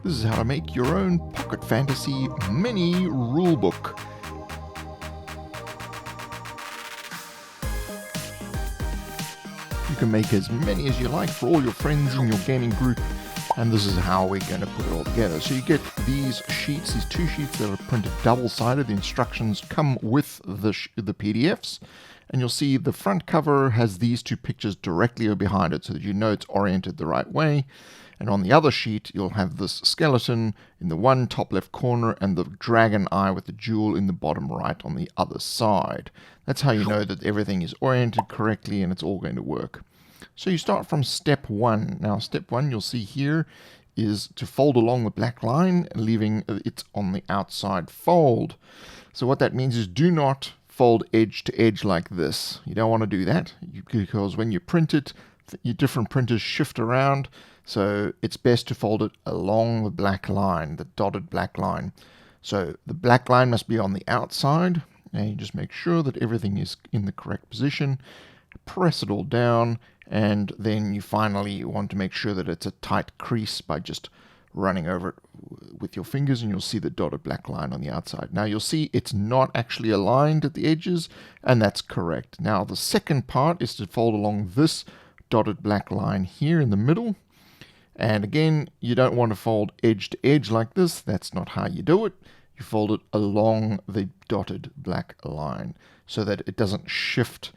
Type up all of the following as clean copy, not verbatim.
This is how to make your own Pocket Fantasy mini rulebook. You can make as many as you like for all your friends in your gaming group, and this is how we're going to put it all together. So you get these sheets, these two sheets that are printed double-sided. The instructions come with the PDFs, and you'll see the front cover has these two pictures directly behind it so that you know it's oriented the right way. And on the other sheet, you'll have this skeleton in the one top left corner and the dragon eye with the jewel in the bottom right on the other side. That's how you know that everything is oriented correctly and it's all going to work. So you start from step 1. Now, step 1 you'll see here is to fold along the black line, leaving it on the outside fold. So what that means is do not fold edge to edge like this. You don't want to do that because when you print it, your different printers shift around. So it's best to fold it along the black line, the dotted black line. So the black line must be on the outside. And you just make sure that everything is in the correct position. Press it all down, and then you finally want to make sure that it's a tight crease by just running over it with your fingers, and you'll see the dotted black line on the outside. Now you'll see it's not actually aligned at the edges, and that's correct. Now the second part is to fold along this dotted black line here in the middle. And again, you don't want to fold edge to edge like this. That's not how you do it. You fold it along the dotted black line so that it doesn't shift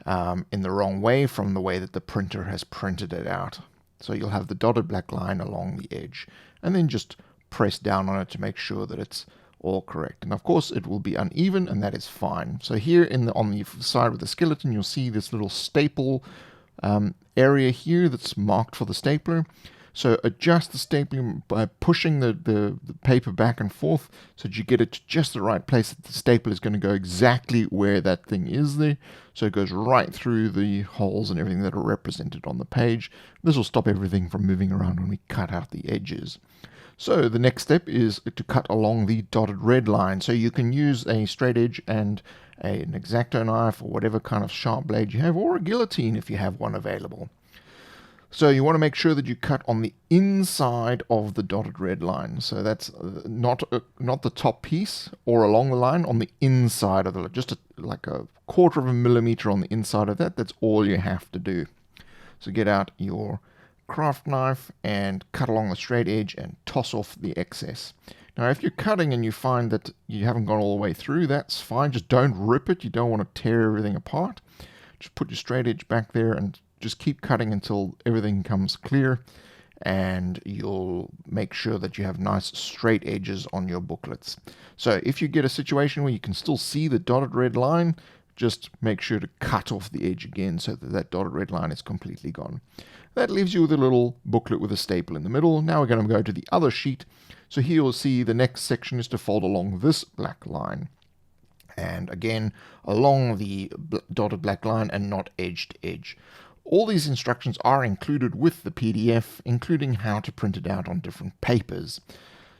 in the wrong way from the way that the printer has printed it out. So you'll have the dotted black line along the edge, and then just press down on it to make sure that it's all correct. And of course it will be uneven, and that is fine. So here on the side of the skeleton, you'll see this little staple area here that's marked for the stapler. So adjust the stapling by pushing the paper back and forth so that you get it to just the right place. That the staple is going to go exactly where that thing is there. So it goes right through the holes and everything that are represented on the page. This will stop everything from moving around when we cut out the edges. So the next step is to cut along the dotted red line. So you can use a straight edge and an X-Acto knife or whatever kind of sharp blade you have, or a guillotine if you have one available. So you want to make sure that you cut on the inside of the dotted red line. So that's not the top piece or along the line, on the inside of the line. Just like a 1/4 of a millimeter on the inside of that. That's all you have to do. So get out your craft knife and cut along the straight edge and toss off the excess. Now if you're cutting and you find that you haven't gone all the way through, that's fine. Just don't rip it. You don't want to tear everything apart. Just put your straight edge back there and just keep cutting until everything comes clear, and you'll make sure that you have nice straight edges on your booklets. So if you get a situation where you can still see the dotted red line, just make sure to cut off the edge again so that that dotted red line is completely gone. That leaves you with a little booklet with a staple in the middle. Now we're going to go to the other sheet. So here you'll see the next section is to fold along this black line. And again, along the dotted black line and not edge to edge. All these instructions are included with the PDF, including how to print it out on different papers.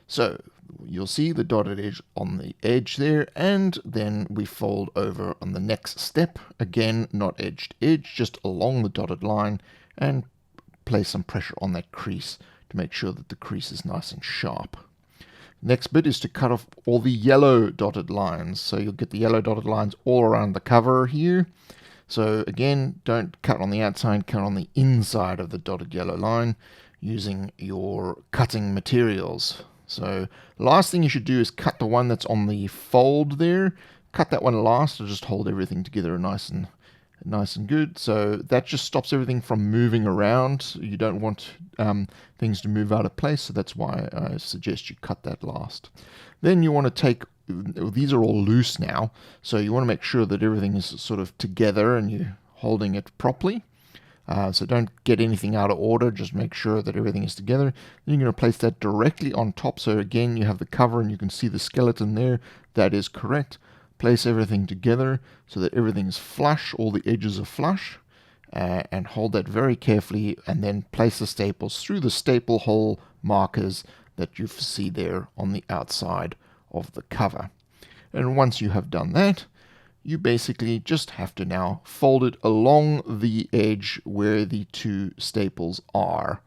So you'll see the dotted edge on the edge there, and then we fold over on the next step. Again, not edge to edge, just along the dotted line, and place some pressure on that crease to make sure that the crease is nice and sharp. Next bit is to cut off all the yellow dotted lines. So you'll get the yellow dotted lines all around the cover here. So again, don't cut on the outside, cut on the inside of the dotted yellow line using your cutting materials. So last thing you should do is cut the one that's on the fold there. Cut that one last to just hold everything together nice and good. So that just stops everything from moving around. You don't want things to move out of place, so that's why I suggest you cut that last. Then you want to take, these are all loose now, so you want to make sure that everything is sort of together and you're holding it properly. So don't get anything out of order, just make sure that everything is together. Then you're going to place that directly on top, so again you have the cover and you can see the skeleton there. That is correct. Place everything together so that everything is flush, all the edges are flush, and hold that very carefully, and then place the staples through the staple hole markers that you see there on the outside of the cover. And once you have done that, you basically just have to now fold it along the edge where the two staples are.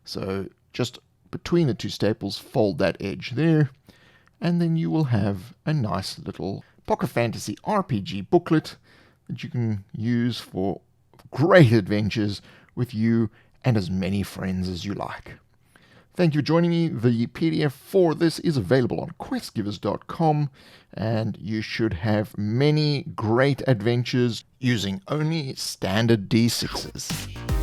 So just between the two staples, fold that edge there, and then you will have a nice little Pocket Fantasy RPG booklet that you can use for great adventures with you and as many friends as you like. Thank you for joining me. The PDF for this is available on questgivers.com, and you should have many great adventures using only standard D6s.